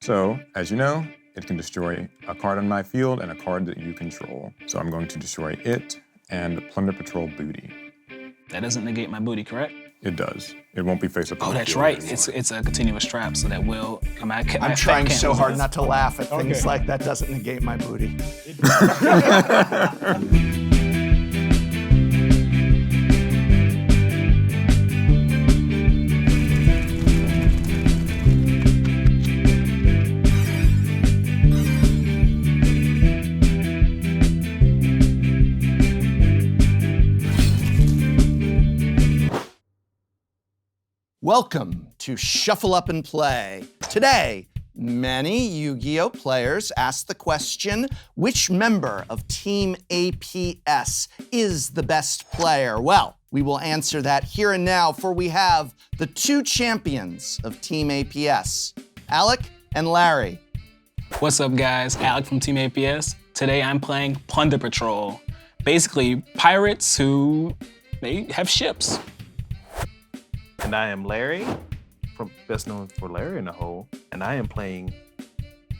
So, as you know, it can destroy a card on my field and a card that you control. So I'm going to destroy it and Plunder Patrol booty. That doesn't negate my booty, correct? It does. It won't be face up. Oh, that's right. It's a continuous trap, so that will. I'm trying so hard not to laugh at things like that doesn't negate my booty. Welcome to Shuffle Up and Play. Today, many Yu-Gi-Oh players ask the question, which member of Team APS is the best player? Well, we will answer that here and now, for we have the two champions of Team APS, Alec and Larry. What's up, guys? Alec from Team APS. Today I'm playing Plunder Patrol. Basically, pirates who they have ships. And I am Larry, best known for Larry in the Hole, and I am playing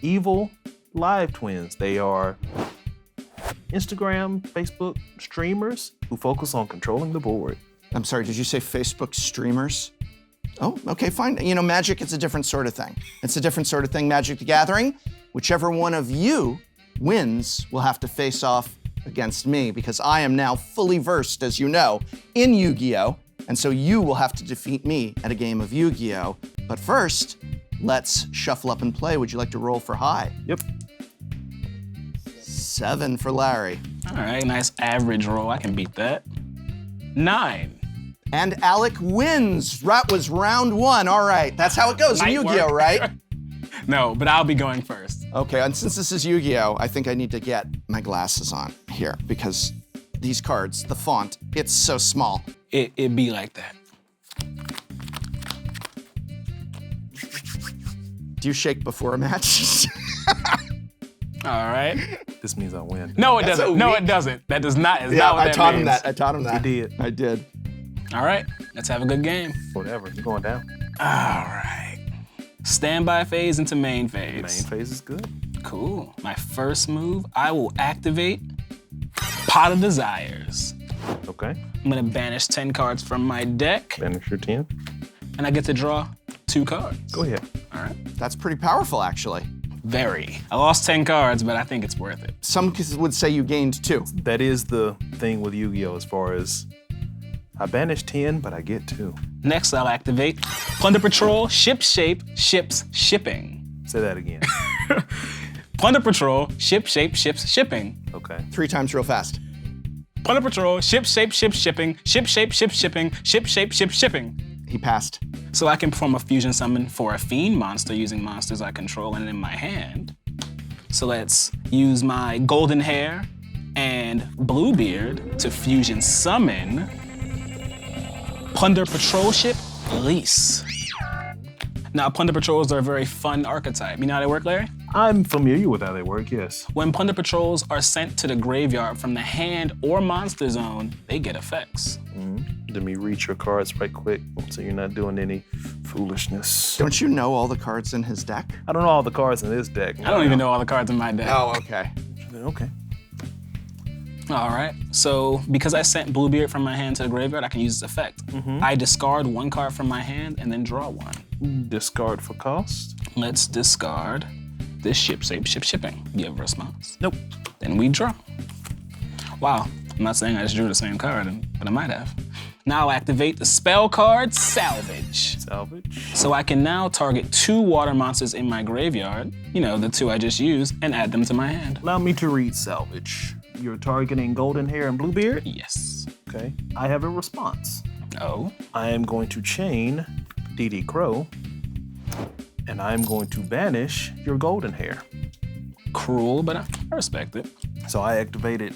Evil Live Twins. They are Instagram, Facebook streamers who focus on controlling the board. I'm sorry, did you say Facebook streamers? Oh, okay, fine. You know, Magic, it's a different sort of thing. It's a different sort of thing, Magic the Gathering. Whichever one of you wins will have to face off against me, because I am now fully versed, as you know, in Yu-Gi-Oh! And so you will have to defeat me at a game of Yu-Gi-Oh! But first, let's shuffle up and play. Would you like to roll for high? Yep. 7 for Larry. All right, nice average roll. I can beat that. 9. And Alec wins. That was round 1. All right, that's how it goes in Yu-Gi-Oh!, right? No, but I'll be going first. Okay, and since this is Yu-Gi-Oh!, I think I need to get my glasses on here, because these cards, the font, it's so small. It be like that. Do you shake before a match? All right. This means I win. No, it doesn't. No, it doesn't. That does not. Is Yeah, not what I that taught means. him that. I taught him that. You did. I did. All right, let's have a good game. Whatever, you're going down. All right. Standby phase into main phase. Main phase is good. Cool. My first move, I will activate Pot of Desires. Okay. I'm gonna banish 10 cards from my deck, Banish your 10. and I get to draw 2 cards. Go ahead. All right. That's pretty powerful, actually. Very. I lost 10 cards, but I think it's worth it. Some would say you gained 2. That is the thing with Yu-Gi-Oh! As far as I banish 10, but I get 2. Next, I'll activate Plunder Patrol, Ship Shape, Ships, Shipping. Say that again. Plunder Patrol, Ship Shape, Ships, Shipping. Okay. 3 times real fast. Plunder Patrol, Ship Shape, Ship Shipping, Ship Shape, Ship Shipping, Ship Shape, Ship Shipping. He passed. So I can perform a fusion summon for a Fiend monster using monsters I control and in my hand. So let's use my Golden Hair and Bluebeard to fusion summon Plunder Patrol Ship, Release. Now, Plunder Patrols are a very fun archetype. You know how they work, Larry? I'm familiar with how they work, yes. When Plunder Patrols are sent to the graveyard from the hand or monster zone, they get effects. Let me read your cards right quick so you're not doing any foolishness. Don't you know all the cards in his deck? I don't know all the cards in this deck. I don't even know all the cards in my deck. Oh, okay. Okay. All right, so because I sent Bluebeard from my hand to the graveyard, I can use this effect. I discard 1 card from my hand and then draw 1. Discard for cost. Let's discard this Ship Shape, Ship Shipping. Give a response. Nope. Then we draw. Wow, I'm not saying I just drew the same card, but I might have. Now I'll activate the spell card, Salvage. Salvage. So I can now target 2 water monsters in my graveyard, you know, the 2 I just used, and add them to my hand. Allow me to read Salvage. You're targeting Golden Hair and Bluebeard? Yes. Okay. I have a response. Oh? I am going to chain DD Crow, and I'm going to banish your Golden Hair. Cruel, but I respect it. So I activated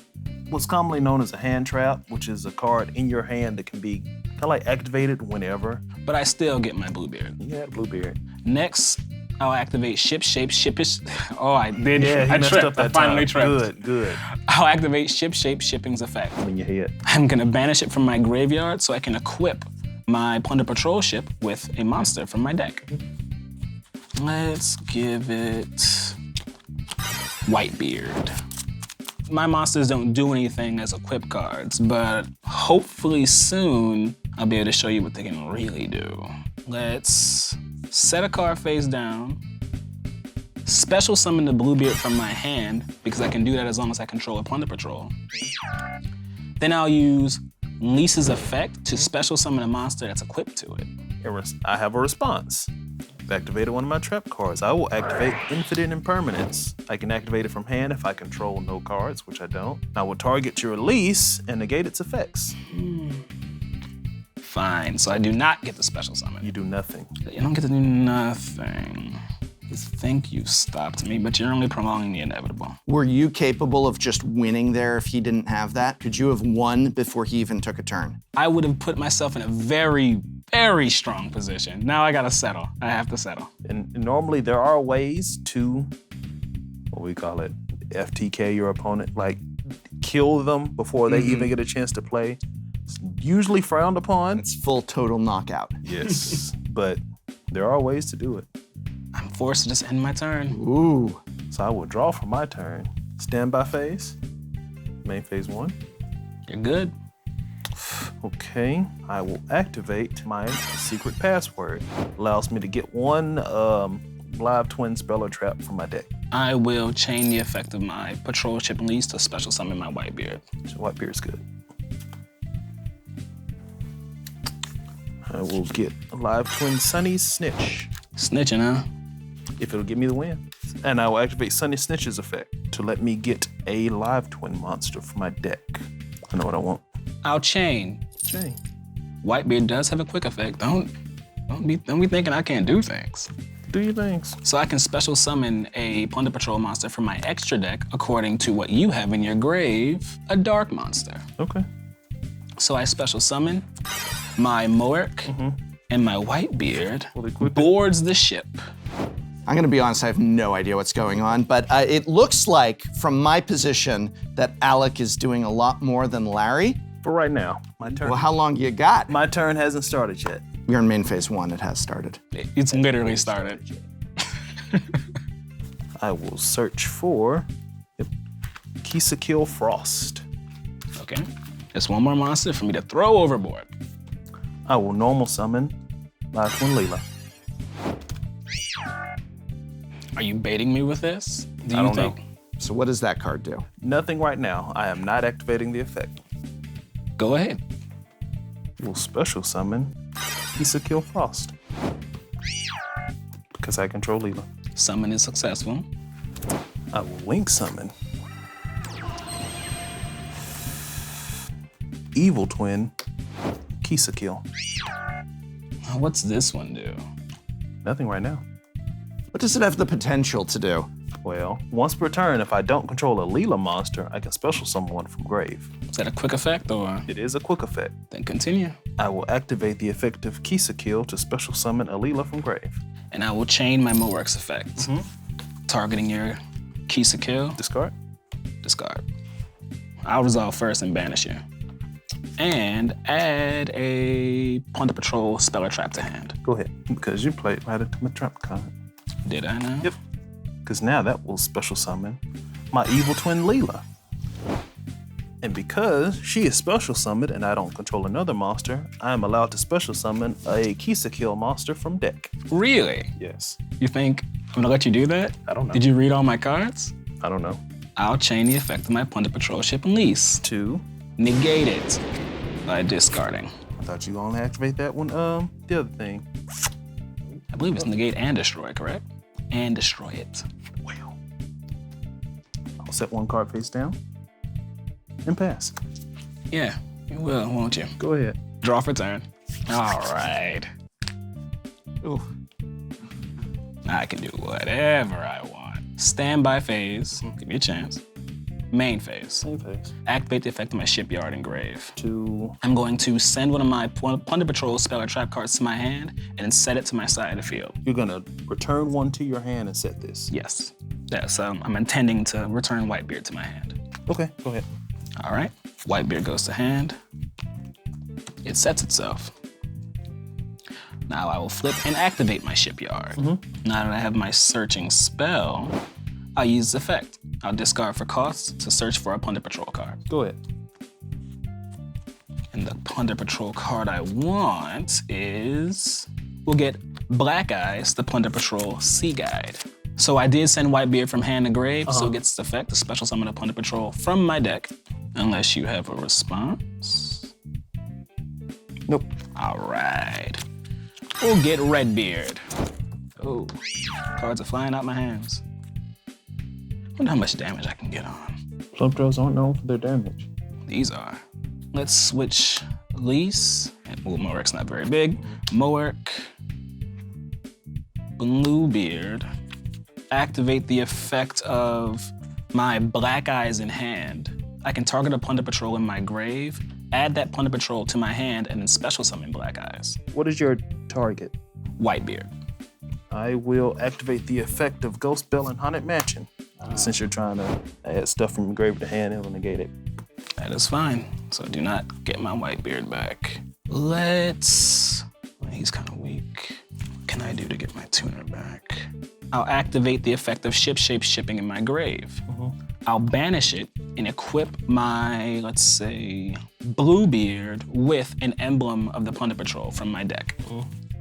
what's commonly known as a hand trap, which is a card in your hand that can be kind of like activated whenever. But I still get my Bluebeard. You had Bluebeard. Next, I'll activate Ship Shape, Shippish. Oh, I did. Yeah, he I messed tripped. up that I finally time. tripped. Good. I'll activate Ship Shape, Shipping's effect. In your head. I'm gonna banish it from my graveyard so I can equip my Plunder Patrol ship with a monster from my deck. Let's give it Whitebeard. My monsters don't do anything as equip cards, but hopefully soon I'll be able to show you what they can really do. Let's set a card face down, special summon the Bluebeard from my hand, because I can do that as long as I control a Plunder Patrol. Then I'll use Lisa's effect to special summon a monster that's equipped to it. I have a response. I've activated one of my trap cards. I will activate Infinite Impermanence. I can activate it from hand if I control no cards, which I don't. I will target your release and negate its effects. Fine, so I do not get the special summon. You do nothing. You don't get to do nothing. You think you stopped me, but you're only prolonging the inevitable. Were you capable of just winning there if he didn't have that? Could you have won before he even took a turn? I would have put myself in a very, very strong position. Now I gotta settle. I have to settle. And normally there are ways to, what we call it, FTK your opponent, like kill them before they even get a chance to play. It's usually frowned upon. It's full total knockout. Yes, but there are ways to do it. I'm forced to just end my turn. Ooh. So I will draw for my turn. Standby phase, main phase 1. You're good. Okay, I will activate my secret password. Allows me to get one live twin spell or trap from my deck. I will chain the effect of my patrol ship lease to special summon my Whitebeard. So Whitebeard's good. I will get a live twin Sunny's Snitch, Snitching, huh? if it'll give me the win. And I will activate Sunny Snitch's effect to let me get a live twin monster for my deck. I know what I want. I'll chain. Chain. Whitebeard does have a quick effect. Don't be thinking I can't do things. Do your things. So I can special summon a Plunder Patrol monster from my extra deck, according to what you have in your grave, a dark monster. Okay. So I special summon my Moerk and my Whitebeard Will equip it? boards the ship. I'm gonna be honest, I have no idea what's going on, but it looks like, from my position, that Alec is doing a lot more than Larry. For right now, my turn. Well, how long you got? My turn hasn't started yet. You're in main phase 1, it has started. It's literally started. I will search for Kisakil Frost. Okay, just one more monster for me to throw overboard. I will normal summon Live Twin Leela. Are you baiting me with this? Do I you don't know. think? So what does that card do? Nothing right now. I am not activating the effect. Go ahead. Will special summon Kisakil Frost. Because I control Leela. Summon is successful. I will link summon Evil Twin Kisakil. What's this one do? Nothing right now. What does it have the potential to do? Well, once per turn, if I don't control a Leela monster, I can special summon one from grave. Is that a quick effect or? It is a quick effect. Then continue. I will activate the effect of Kisakil to special summon a Leela from grave. And I will chain my Moerk's effect. Targeting your Kisakil, Discard. discard. I'll resolve first and banish you. And add a Plunder Patrol spell or trap to hand. Go ahead, because you played right into my trap card. Did I now? Yep. Because now that will special summon my Evil Twin Leela. And because she is special summoned and I don't control another monster, I am allowed to special summon a Kisakil monster from deck. Really? Yes. You think I'm gonna let you do that? I don't know. Did you read all my cards? I don't know. I'll chain the effect of my Plunder Patrol ship and lease. 2. Negate it by discarding. I thought you only activate that one, the other thing. I believe it's negate and destroy, correct? And destroy it. Well. I'll set one card face down and pass. Yeah, you will, won't you? Go ahead. Draw for turn. All right. Ooh. I can do whatever I want. Standby phase, give me a chance. Main phase, Same face. activate the effect of my Shipyard and Grave. 2. I'm going to send one of my Plunder Patrol spell or trap cards to my hand and then set it to my side of the field. You're gonna return one to your hand and set this. Yes. Yes, I'm intending to return Whitebeard to my hand. Okay, go ahead. All right, Whitebeard goes to hand. It sets itself. Now I will flip and activate my shipyard. Now that I have my searching spell, I'll use this effect. I'll discard for costs to search for a Plunder Patrol card. Go ahead. And the Plunder Patrol card I want is, we'll get Black Eyes, the Plunder Patrol Sea Guide. So I did send Whitebeard from hand to grave, so it gets this effect to special summon a Plunder Patrol from my deck, unless you have a response. Nope. All right. We'll get Redbeard. Oh, cards are flying out my hands. Wonder how much damage I can get on. Plumptros aren't known for their damage. These are. Let's switch Lease. Well, Moerk's not very big. Moerk, Bluebeard. Activate the effect of my Black Eyes in hand. I can target a Plunder Patrol in my grave, add that Plunder Patrol to my hand, and then special summon Black Eyes. What is your target? Whitebeard. I will activate the effect of Ghost Bell and Haunted Mansion. Since you're trying to add stuff from grave to hand, it'll negate it. That is fine. So do not get my Whitebeard back. He's kind of weak. What can I do to get my tuner back? I'll activate the effect of Ship Shape Shipping in my grave. I'll banish it and equip my, let's say, Bluebeard with an emblem of the Plunder Patrol from my deck.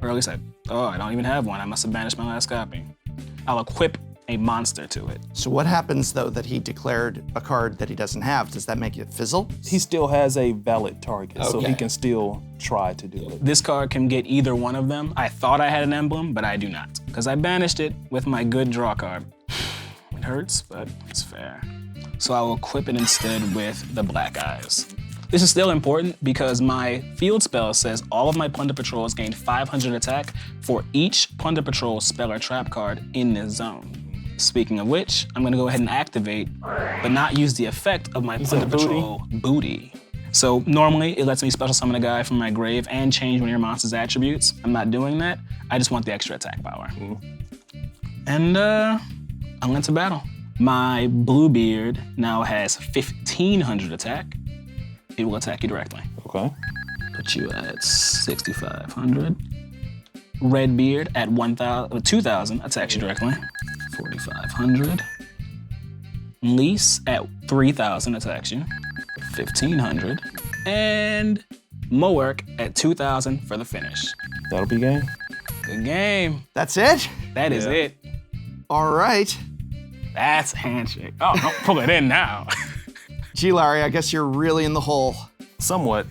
Or at least I don't even have one. I must have banished my last copy. I'll equip a monster to it. So what happens though that he declared a card that he doesn't have? Does that make it fizzle? He still has a valid target, so he Okay. can still try to do it. This card can get either one of them. I thought I had an emblem, but I do not, because I banished it with my good draw card. It hurts, but it's fair. So I will equip it instead with the Black Eyes. This is still important because my field spell says all of my Plunder Patrols gain 500 attack for each Plunder Patrol spell or trap card in this zone. Speaking of which, I'm gonna go ahead and activate, but not use the effect of my Plunder Patrol Booty. So normally it lets me special summon a guy from my grave and change one of your monster's attributes. I'm not doing that. I just want the extra attack power. And I'm into battle. My Bluebeard now has 1,500 attack. It will attack you directly. Okay. Put you at 6,500. Redbeard at 2,000 attacks you directly. 4,500. Lease at 3,000 attacks you. 1,500. And Moerk at 2,000 for the finish. That'll be game. Good game. That's it? That is it. All right. That's a handshake. Oh, don't pull it in now. Gee, Larry, I guess you're really in the hole. Somewhat.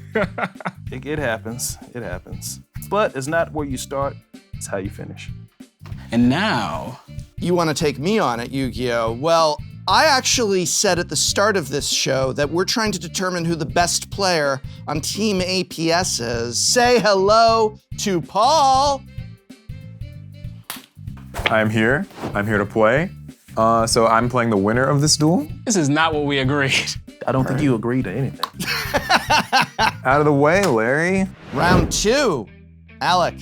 It happens. It happens. But it's not where you start, it's how you finish. And now, You want to take me on it, YuGiOh? Well, I actually said at the start of this show that we're trying to determine who the best player on Team APS is. Say hello to Paul. I'm here. I'm here to play. So I'm playing the winner of this duel. this is not what we agreed. I don't think you agree to anything. Out of the way, Larry. Round 2. Alec,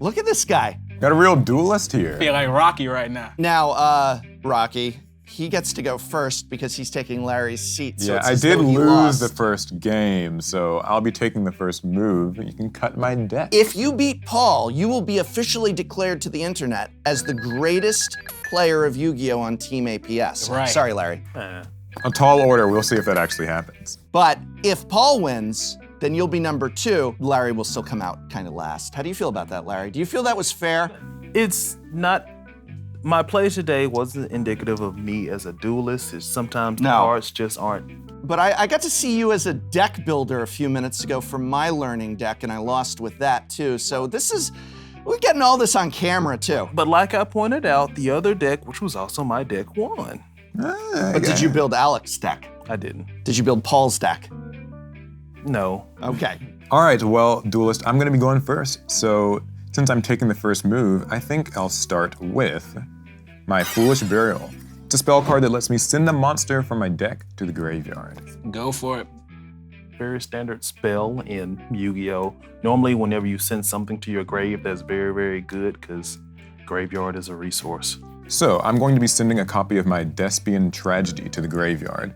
look at this guy. Got a real duelist here. I feel like Rocky right now. Now, Rocky, he gets to go first because he's taking Larry's seat. So Yeah, it's I as did though he lose lost. the first game, so I'll be taking the first move. You can cut my deck. If you beat Paul, you will be officially declared to the internet as the greatest player of Yu-Gi-Oh! On Team APS. Right. Sorry, Larry. A tall order, we'll see if that actually happens. But if Paul wins, then you'll be number 2. Larry will still come out kind of last. How do you feel about that, Larry? Do you feel that was fair? It's not, my play today wasn't indicative of me as a duelist. It's sometimes the No. cards just aren't. But I got to see you as a deck builder a few minutes ago from my learning deck, and I lost with that too. So we're getting all this on camera too. But like I pointed out, the other deck, which was also my deck, won. But did you build Alec's deck? I didn't. Did you build Paul's deck? No. Okay. All right, well, duelist, I'm gonna be going first. So since I'm taking the first move, I think I'll start with my Foolish Burial. It's a spell card that lets me send a monster from my deck to the graveyard. Go for it. Very standard spell in Yu-Gi-Oh! Normally, whenever you send something to your grave, that's very, very good because graveyard is a resource. So I'm going to be sending a copy of my Despian Tragedy to the graveyard.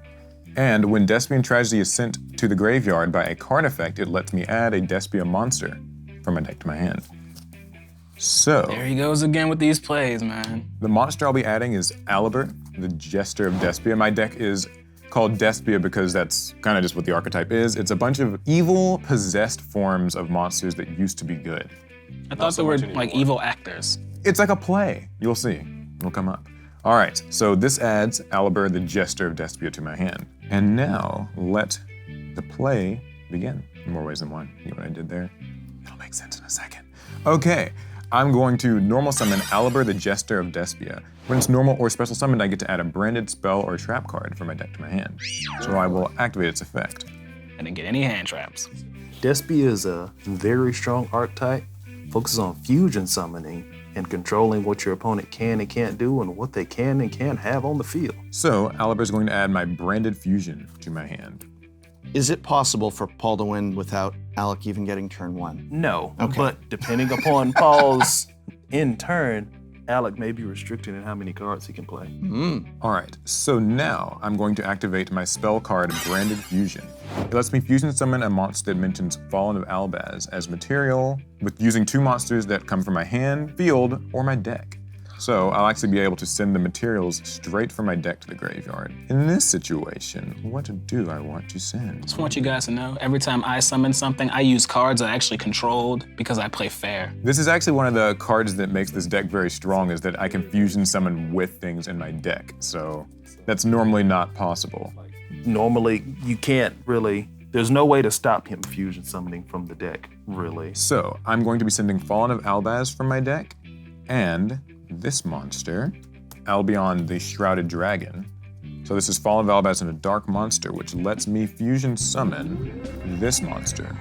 And when Despian Tragedy is sent to the graveyard by a card effect, it lets me add a Despia monster from my deck to my hand. So, There he goes again with these plays, man. the monster I'll be adding is Albert, the Jester of Despia. My deck is called Despia because that's kind of just what the archetype is. It's a bunch of evil, possessed forms of monsters that used to be good. I thought so they were much like anymore. evil actors. It's like a play. You'll see. It'll come up. All right, so this adds Albert, the Jester of Despia, to my hand. And now, let the play begin. In more ways than one. You know what I did there? It'll make sense in a second. Okay, I'm going to normal summon Albert, the Jester of Despia. When it's normal or special summoned, I get to add a branded spell or trap card from my deck to my hand. So I will activate its effect. I didn't get any hand traps. Despia is a very strong archetype, focuses on fusion summoning and controlling what your opponent can and can't do and what they can and can't have on the field. So Albert is going to add my branded fusion to my hand. Is it possible for Paul to win without Alec even getting turn 1? No, Okay. but depending upon Paul's in turn, Alec may be restricted in how many cards he can play. All right, so now I'm going to activate my spell card, Branded Fusion. It lets me fusion summon a monster that mentions Fallen of Albaz as material with using 2 monsters that come from my hand, field, or my deck. So I'll actually be able to send the materials straight from my deck to the graveyard. In this situation, what do I want to send? Just want you guys to know, every time I summon something, I use cards I actually controlled because I play fair. This is actually one of the cards that makes this deck very strong, is that I can fusion summon with things in my deck. So that's normally not possible. Normally, you can't really, there's no way to stop him fusion summoning from the deck, really. So I'm going to be sending Fallen of Albaz from my deck, and this monster, Albion the Shrouded Dragon. So this is Fallen of Albaz and a dark monster, which lets me fusion summon this monster,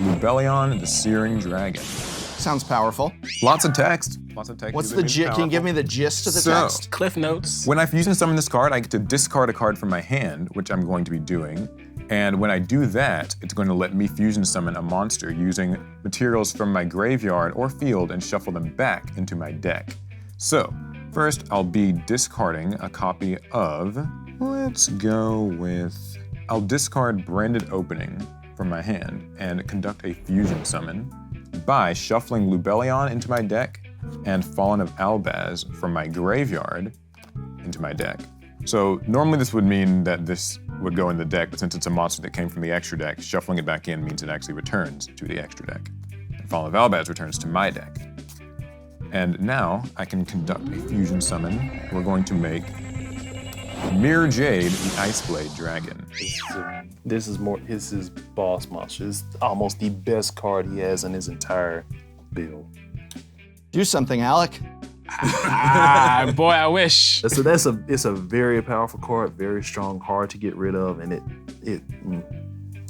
Lubellion the Searing Dragon. Sounds powerful. Lots of text. Lots of text. What's because the it means gist? Can you give powerful. me the gist of the So- text? Cliff notes. When I fusion summon this card, I get to discard a card from my hand, which I'm going to be doing. And when I do that, it's going to let me fusion summon a monster using materials from my graveyard or field and shuffle them back into my deck. So, first I'll be discarding a copy of, let's go with, I'll discard Branded Opening from my hand and conduct a fusion summon by shuffling Lubellion into my deck and Fallen of Albaz from my graveyard into my deck. So normally this would mean that this would go in the deck, but since it's a monster that came from the extra deck, shuffling it back in means it actually returns to the extra deck. And Fallen of Albaz returns to my deck. And now I can conduct a fusion summon. We're going to make Mirror Jade, the Iceblade Dragon. This is his boss monster. It's almost the best card he has in his entire build. Do something, Alec. Ah, boy, I wish. So it's a very powerful card, very strong, hard to get rid of, and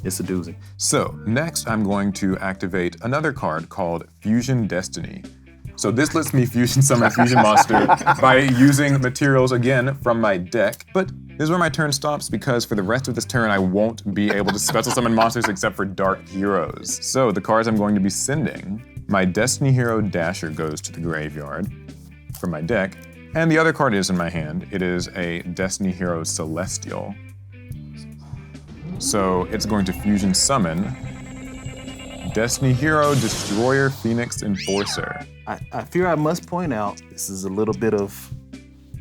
it's a doozy. So next I'm going to activate another card called Fusion Destiny. So this lets me fusion summon a fusion monster by using materials again from my deck. But this is where my turn stops because for the rest of this turn I won't be able to special summon monsters except for Dark Heroes. So the cards I'm going to be sending, my Destiny Hero Dasher goes to the graveyard from my deck, and the other card is in my hand. It is a Destiny Hero Celestial. So it's going to fusion summon Destiny Hero Destroyer Phoenix Enforcer. I fear I must point out this is a little bit of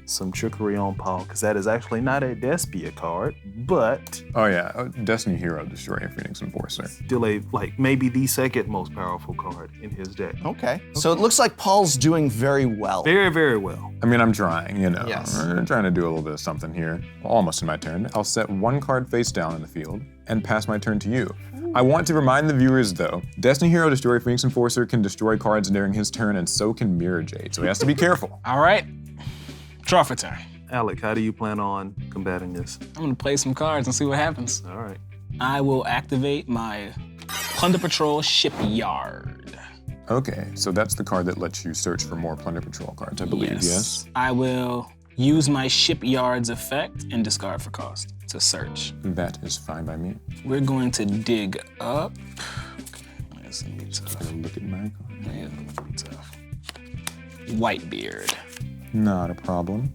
some trickery on Paul, because that is actually not a Despia card, but Oh yeah, Destiny Hero Destroyer Phoenix Enforcer. still a maybe the second most powerful card in his deck. Okay. So it looks like Paul's doing very well. Very, very well. I mean, I'm trying, you know. Yes. I'm trying to do a little bit of something here. Almost in my turn. I'll set one card face down in the field and pass my turn to you. I want to remind the viewers, though, Destiny Hero Destroyer Phoenix Enforcer can destroy cards during his turn, and so can Mirror Jade, so he has to be careful. All right, draw for turn. Alec, how do you plan on combating this? I'm gonna play some cards and see what happens. All right. I will activate my Plunder Patrol Shipyard. Okay, so that's the card that lets you search for more Plunder Patrol cards, I believe, yes? I will use my Shipyard's effect and discard for cost to search. That is fine by me. We're going to dig up. Okay, that's gonna be tough. Gotta look at my card. Yeah, that's gonna be tough. Whitebeard. Not a problem.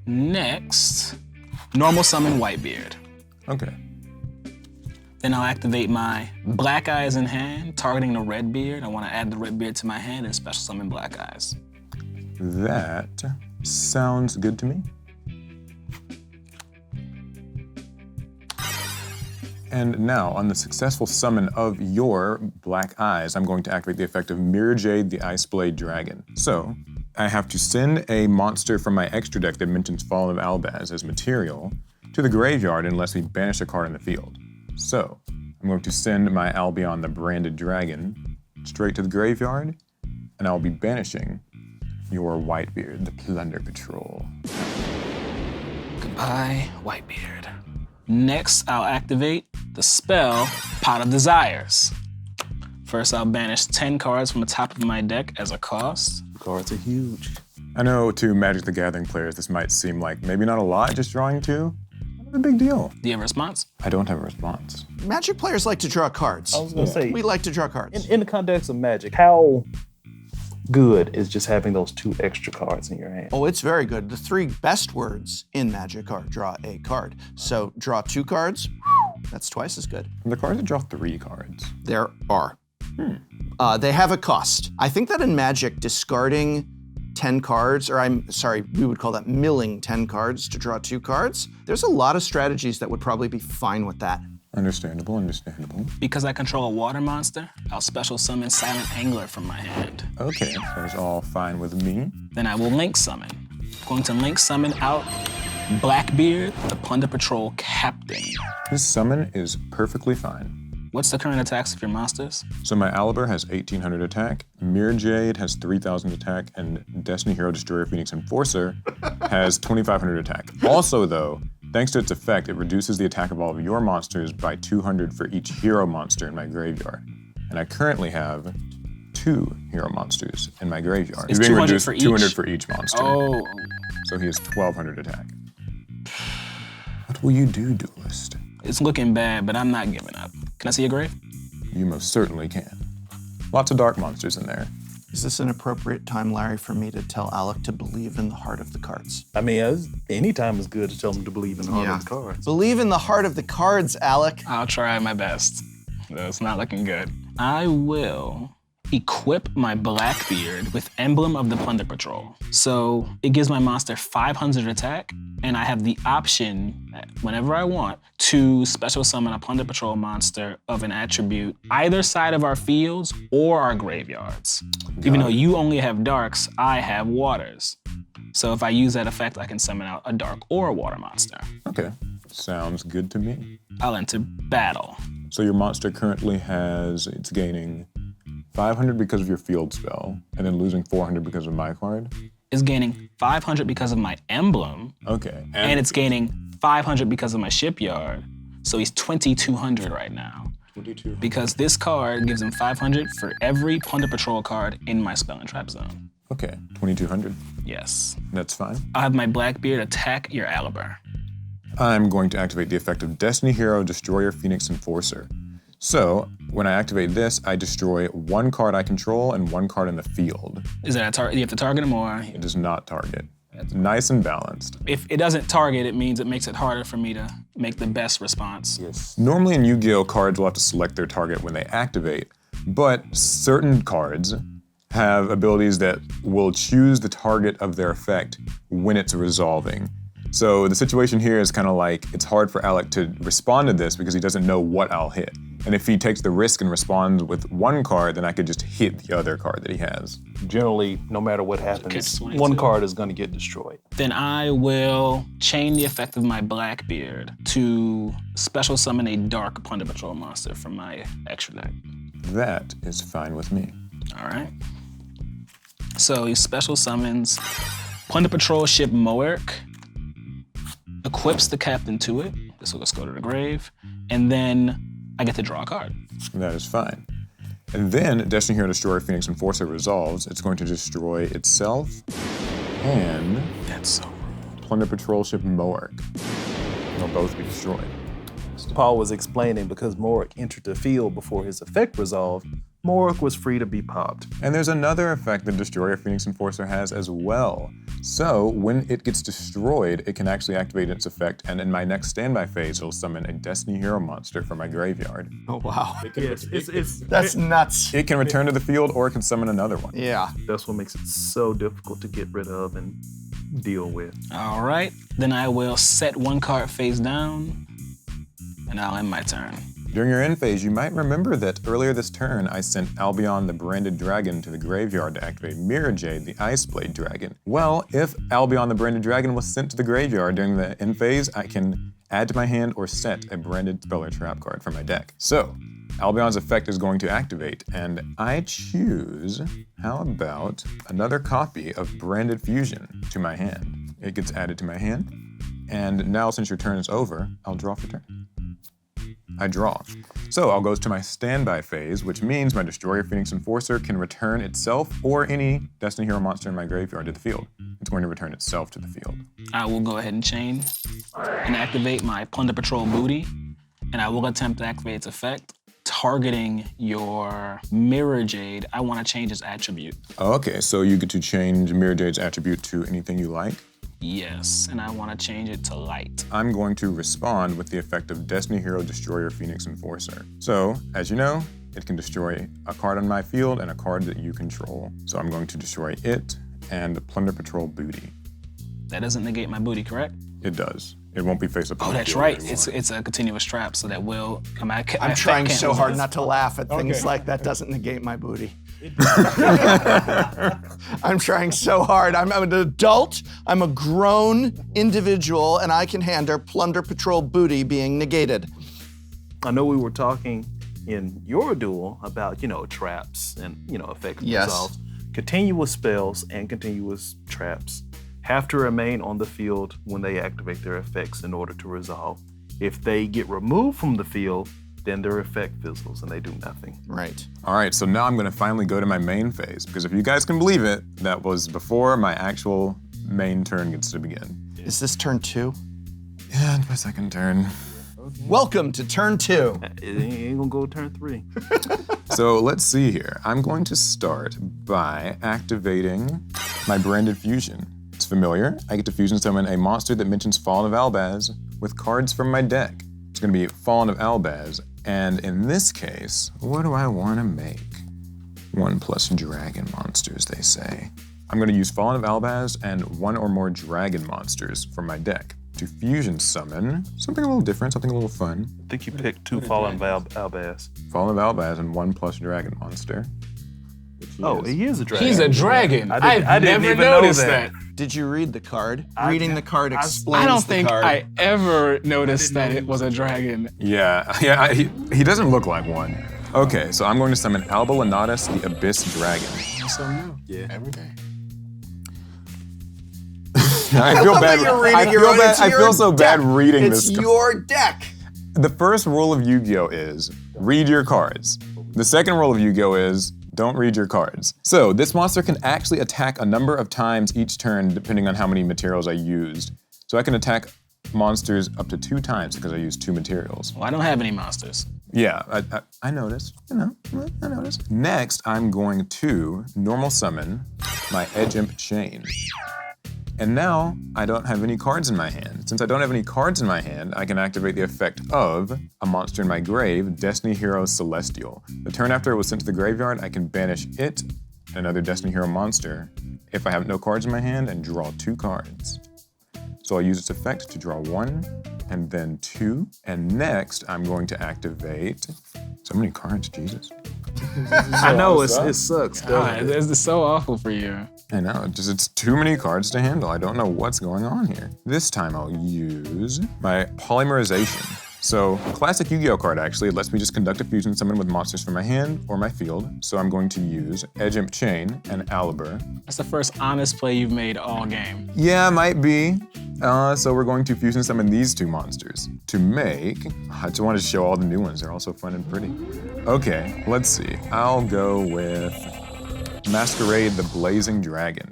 Next, normal summon Whitebeard. Okay. Then I'll activate my Black Eyes in hand, targeting the Redbeard. I want to add the Redbeard to my hand and special summon Black Eyes. That sounds good to me. And now, on the successful summon of your Black Eyes, I'm going to activate the effect of Mirror Jade, the Ice Blade Dragon. So, I have to send a monster from my extra deck that mentions Fallen of Albaz as material to the graveyard unless we banish a card in the field. So, I'm going to send my Albion the Branded Dragon straight to the graveyard, and I'll be banishing your Whitebeard, the Plunder Patrol. Goodbye, Whitebeard. Next, I'll activate the spell Pot of Desires. First, I'll banish 10 cards from the top of my deck as a cost. Cards are huge. I know to Magic the Gathering players, this might seem like maybe not a lot, just drawing 2. Not a big deal. Do you have a response? I don't have a response. Magic players like to draw cards. I was gonna say, We like to draw cards. in the context of Magic, how good is just having those 2 extra cards in your hand? Oh, it's very good. The 3 best words in Magic are draw a card. So draw 2 cards, that's twice as good. The cards that draw 3 cards. There are. They have a cost. I think that in Magic, discarding 10 cards, or we would call that milling 10 cards to draw 2 cards, there's a lot of strategies that would probably be fine with that. Understandable, understandable. Because I control a water monster, I'll special summon Silent Angler from my hand. Okay, that is all fine with me. Then I will link summon. I'm going to link summon out Blackbeard, the Plunder Patrol Captain. This summon is perfectly fine. What's the current attacks of your monsters? So my Aliber has 1800 attack, Mirror Jade has 3000 attack, and Destiny Hero Destroyer Phoenix Enforcer has 2500 attack. Also though, thanks to its effect, it reduces the attack of all of your monsters by 200 for each hero monster in my graveyard. And I currently have 2 hero monsters in my graveyard. It's Being 200 reduced for each? 200 for each monster. Oh, So he has 1200 attack. What will you do, Duelist? it's looking bad, but I'm not giving up. Can I see your grave? You most certainly can. Lots of dark monsters in there. Is this an appropriate time, Larry, for me to tell Alec to believe in the heart of the cards? I mean, any time is good to tell them to believe in the heart of the cards. Believe in the heart of the cards, Alec. I'll try my best. No, it's not looking good. I will equip my Blackbeard with Emblem of the Plunder Patrol. So it gives my monster 500 attack, and I have the option, whenever I want, to special summon a Plunder Patrol monster of an attribute either side of our fields or our graveyards. Even though you only have darks, I have waters. So if I use that effect, I can summon out a dark or a water monster. Okay, sounds good to me. I'll enter battle. So your monster currently it's gaining 500 because of your field spell, and then losing 400 because of my card. It's gaining 500 because of my emblem, Okay. and it's gaining 500 because of my shipyard. So he's 2,200 right now. 22. Because this card gives him 500 for every Plunder Patrol card in my spell and trap zone. Okay, 2200. Yes. That's fine. I'll have my Blackbeard attack your Aliber. I'm going to activate the effect of Destiny Hero Destroyer Phoenix Enforcer. So, when I activate this, I destroy 1 card I control and 1 card in the field. Is that a target? You have to target him, or It does not target. It's nice and balanced. if it doesn't target, it means it makes it harder for me to make the best response. Yes. Normally in YuGiOh, cards will have to select their target when they activate, but certain cards have abilities that will choose the target of their effect when it's resolving. So the situation here is kind of like, it's hard for Alec to respond to this because he doesn't know what I'll hit. And if he takes the risk and responds with 1 card, then I could just hit the other card that he has. Generally, no matter what happens, Catch-22. 1 card is going to get destroyed. Then I will chain the effect of my Blackbeard to special summon a dark Plunder Patrol monster from my extra deck. That is fine with me. All right. So he special summons Plunder Patrol ship Moerk, equips the captain to it. This will just go to the grave. And then I get to draw a card. That is fine. And then Destiny Hero Destroyer Phoenix Enforcer resolves. It's going to destroy itself and That's so rude. Plunder Patrol ship Moerk. They'll both be destroyed. Paul was explaining because Morik entered the field before his effect resolved, Morg was free to be popped. And there's another effect that Destroyer Phoenix Enforcer has as well. So when it gets destroyed, it can actually activate its effect, and in my next standby phase, it'll summon a Destiny Hero monster from my graveyard. Oh, wow. Yes, That's nuts. It can return to the field or it can summon another one. Yeah. that's what makes it so difficult to get rid of and deal with. All right, then I will set one card face down, and I'll end my turn. During your end phase, you might remember that earlier this turn, I sent Albion the Branded Dragon to the graveyard to activate Mirror Jade, the Ice Blade Dragon. Well, if Albion the Branded Dragon was sent to the graveyard during the end phase, I can add to my hand or set a branded spell or trap card from my deck. So, Albion's effect is going to activate, and I choose, how about another copy of Branded Fusion to my hand. It gets added to my hand, and now since your turn is over, I'll draw for turn. I draw. So I'll go to my standby phase, which means my Destroyer Phoenix Enforcer can return itself or any Destiny Hero monster in my graveyard to the field. It's going to return itself to the field. I will go ahead and chain and activate my Plunder Patrol Booty, and I will attempt to activate its effect. Targeting your Mirror Jade, I want to change its attribute. Okay, so you get to change Mirror Jade's attribute to anything you like. Yes, and I want to change it to light. I'm going to respond with the effect of Destiny Hero Destroyer Phoenix Enforcer. So, as you know, it can destroy a card on my field and a card that you control. So I'm going to destroy it and Plunder Patrol Booty. That doesn't negate my booty, correct? It does. It won't be face up. Oh, that's right. It's a continuous trap, so that will come out. I'm trying so hard not to laugh at things like that doesn't negate my booty. I'm trying so hard. I'm an adult, I'm a grown individual, and I can handle Plunder Patrol Booty being negated. I know we were talking in your duel about, traps and, effects and Yes. resolves. Continuous spells and continuous traps have to remain on the field when they activate their effects in order to resolve. If they get removed from the field, then their effect fizzles and they do nothing. Right. All right, so now I'm gonna finally go to my main phase, because if you guys can believe it, that was before my actual main turn gets to begin. Is this turn 2? Yeah, it's my second turn. Welcome to turn 2. It ain't gonna go turn 3. So let's see here. I'm going to start by activating my Branded Fusion. It's familiar. I get to fusion summon a monster that mentions Fallen of Albaz with cards from my deck. It's gonna be Fallen of Albaz, and in this case, what do I wanna make? 1+ dragon monsters, they say. I'm gonna use Fallen of Albaz and 1 or more dragon monsters from my deck to fusion summon something a little different, something a little fun. I think you picked 2 Fallen Albaz. Fallen of Albaz and 1+ dragon monster. Oh, he is a dragon. He's a dragon. I I've didn't never even know noticed that. that. Did you read the card? Reading the card explains I don't the think card. I ever noticed that it was a dragon. Yeah, he doesn't look like one. Okay, so I'm going to summon Albalanatus, the Abyss Dragon. So no. Yeah. Every day. I feel bad. You're reading I your feel own- bad. it's I your feel so bad deck. reading It's this. your deck. The first rule of Yu-Gi-Oh is read your cards. The second rule of Yu-Gi-Oh is don't read your cards. So this monster can actually attack a number of times each turn depending on how many materials I used. So I can attack monsters up to 2 times because I used 2 materials. Well, I don't have any monsters. Yeah, I noticed. I noticed. Next, I'm going to normal summon my Edge Imp Chain. And now, I don't have any cards in my hand. Since I don't have any cards in my hand, I can activate the effect of a monster in my grave, Destiny Hero Celestial. The turn after it was sent to the graveyard, I can banish it, another Destiny Hero monster, if I have no cards in my hand, and draw 2 cards. So I'll use its effect to draw 1, and then 2. And next, I'm going to activate, so many cards, Jesus. I know, it sucks, doesn't it? This is so awful for you. I know, it's too many cards to handle. I don't know what's going on here. This time I'll use my Polymerization. So, classic Yu-Gi-Oh card actually, it lets me just conduct a fusion summon with monsters from my hand or my field. So I'm going to use Edge Imp Chain and Aliber. That's the first honest play you've made all game. Yeah, might be. So we're going to fusion summon these 2 monsters to make, I just wanted to show all the new ones. They're all so fun and pretty. Okay, let's see. I'll go with Masquerade the Blazing Dragon.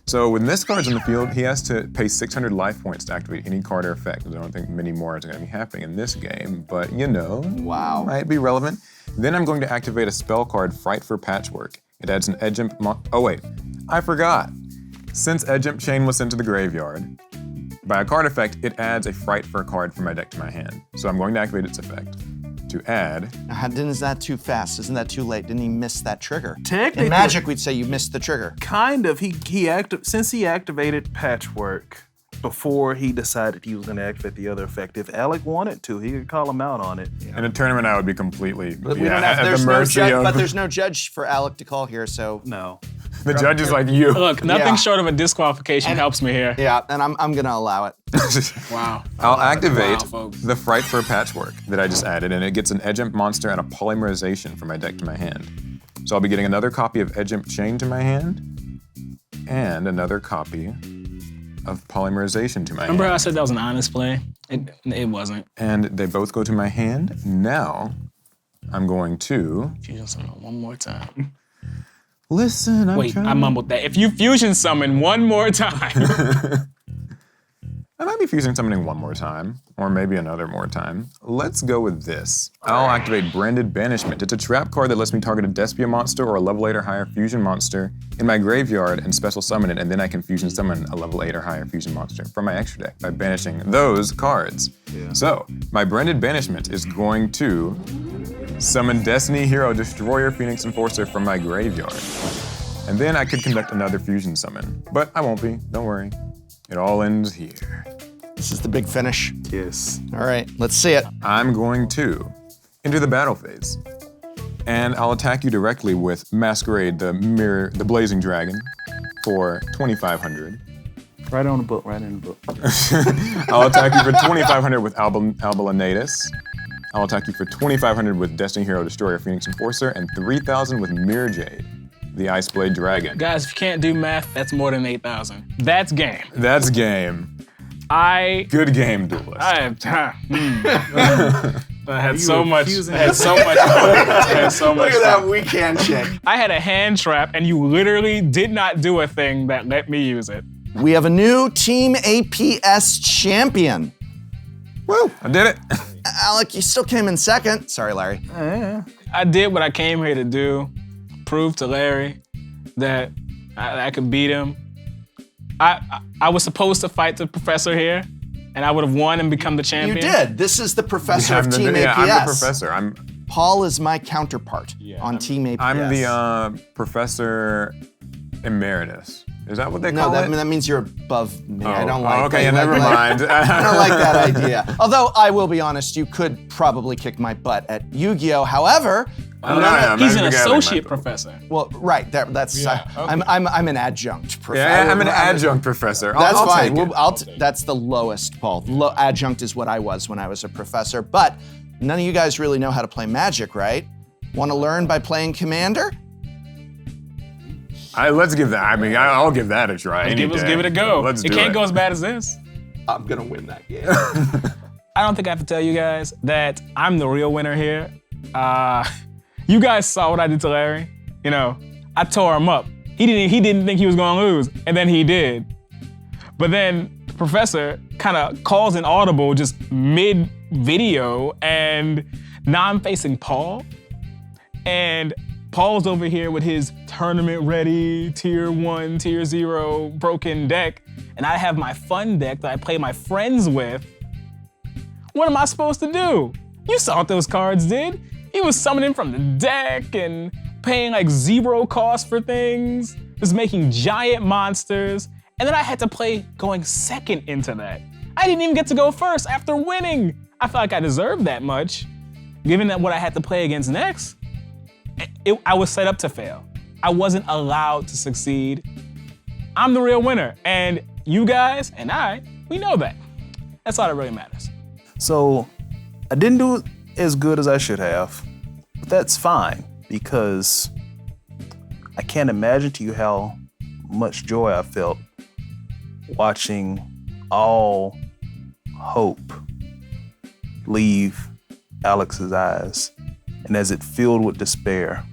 So when this card's in the field, he has to pay 600 life points to activate any card or effect. I don't think many more is gonna be happening in this game, but Wow. might be relevant. Then I'm going to activate a spell card, Fright for Patchwork. It adds an Edge Imp oh wait, I forgot. Since Edge Imp Chain was sent to the graveyard, by a card effect, it adds a Fright for card from my deck to my hand. So I'm going to activate its effect. To add... Is that too fast? Isn't that too late? Didn't he miss that trigger? Technically, in Magic, we'd say you missed the trigger. Kind of. Since he activated Patchwork before he decided he was going to activate the other effect, if Alec wanted to, he could call him out on it. In a tournament, I would be completely But there's no judge for Alec to call here, so... No. The judge is like you. Look, nothing short of a disqualification helps me here. Yeah, and I'm gonna allow it. Wow. I'll activate folks. the Fright for Patchwork that I just added, and it gets an Edge Imp monster and a polymerization from my deck to my hand. So I'll be getting another copy of Edge Imp Chain to my hand, and another copy of polymerization to my Remember how I hand. said that was an honest play? It wasn't. And they both go to my hand. Now, I'm going to... Fusion summon one more time. Listen, Wait, I mumbled that. If you fusion summon one more time. I might be fusing summoning one more time, or maybe another more time. Let's go with this. I'll activate Branded Banishment. It's a trap card that lets me target a Despia monster or a level 8 or higher fusion monster in my graveyard and special summon it, and then I can fusion summon a level 8 or higher fusion monster from my extra deck by banishing those cards. Yeah. So, my Branded Banishment is going to summon Destiny Hero Destroyer Phoenix Enforcer from my graveyard. And then I could conduct another fusion summon, but I won't be, don't worry. It all ends here. This is the big finish. Yes. All right, let's see it. I'm going to enter the battle phase, and I'll attack you directly with Masquerade, the Blazing Dragon, for 2,500. Right on the book, right in the book. I'll attack you for 2,500 with Albalanatus. I'll attack you for 2,500 with Destiny Hero Destroyer Phoenix Enforcer, and 3,000 with Mirror Jade, the Ice Blade Dragon. Guys, if you can't do math, that's more than 8,000. That's game. That's game. Good game, duelist. I had so much. I had so much. Look at that weekend check. I had a hand trap, and you literally did not do a thing that let me use it. We have a new Team APS champion. Woo, I did it. Alec, you still came in second. Sorry, Larry. I did what I came here to do. Prove to Larry that I could beat him. I was supposed to fight the professor here, and I would have won and become the champion. You did. This is the professor of Team APS. Yeah, I'm the professor. Paul is my counterpart on Team APS. I'm the Professor Emeritus. Is that what they call it? No, that means you're above me. Oh, I don't like okay, never mind. I don't like that idea. Although, I will be honest, you could probably kick my butt at YuGiOh. However, he's an associate professor. Well, right. That's okay. I'm an adjunct professor. Yeah, I'm an adjunct professor. That's fine. That's the lowest, Paul. Adjunct is what I was when I was a professor. But none of you guys really know how to play Magic, right? Want to learn by playing Commander? Let's give that. I mean, I'll give that a try. Let's give it a go. Let's do it can't go as bad as this. I'm gonna win that game. I don't think I have to tell you guys that I'm the real winner here. You guys saw what I did to Larry. You know, I tore him up. He didn't think he was gonna lose, and then he did. But then the professor kind of calls an audible just mid-video, and now I'm facing Paul, and Paul's over here with his tournament-ready, tier 1, tier 0 broken deck, and I have my fun deck that I play my friends with. What am I supposed to do? You saw what those cards did. He was summoning from the deck and paying like 0 cost for things, just making giant monsters, and then I had to play going second into that. I didn't even get to go first after winning. I felt like I deserved that much, given that what I had to play against next. I was set up to fail. I wasn't allowed to succeed. I'm the real winner, and you guys and we know that. That's all that really matters. So, I didn't do as good as I should have, but that's fine, because I can't imagine to you how much joy I felt watching all hope leave Alex's eyes, and as it filled with despair.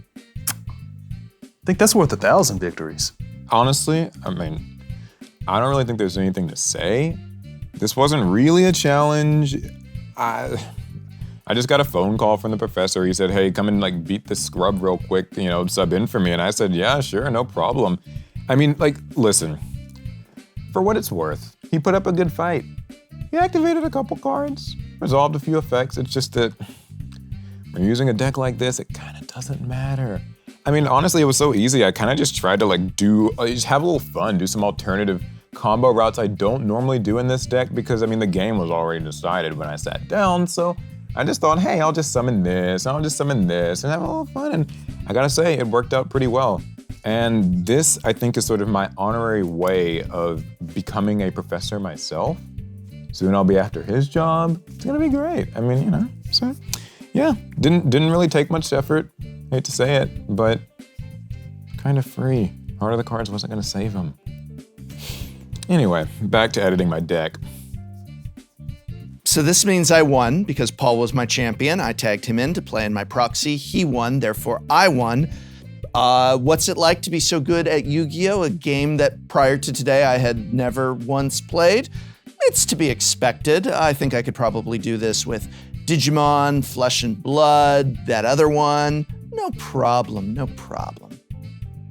I think that's worth 1,000 victories. Honestly, I mean, I don't really think there's anything to say. This wasn't really a challenge. I just got a phone call from the professor. He said, hey, come and like beat this scrub real quick, sub in for me. And I said, yeah, sure, no problem. I mean, like, listen, for what it's worth, he put up a good fight. He activated a couple cards, resolved a few effects. It's just that when you're using a deck like this, it kind of doesn't matter. I mean, honestly, it was so easy. I kind of just tried to like just have a little fun, do some alternative combo routes I don't normally do in this deck because, I mean, the game was already decided when I sat down. So I just thought, hey, I'll just summon this, and I'll just summon this, and have a little fun. And I gotta say, it worked out pretty well. And this, I think, is sort of my honorary way of becoming a professor myself. Soon I'll be after his job. It's gonna be great. I mean, so yeah, didn't really take much effort. Hate to say it, but kind of free. Heart of the Cards wasn't gonna save him. Anyway, back to editing my deck. So this means I won because Paul was my champion. I tagged him in to play in my proxy. He won, therefore I won. What's it like to be so good at Yu-Gi-Oh, a game that prior to today I had never once played? It's to be expected. I think I could probably do this with Digimon, Flesh and Blood, that other one. No problem, no problem.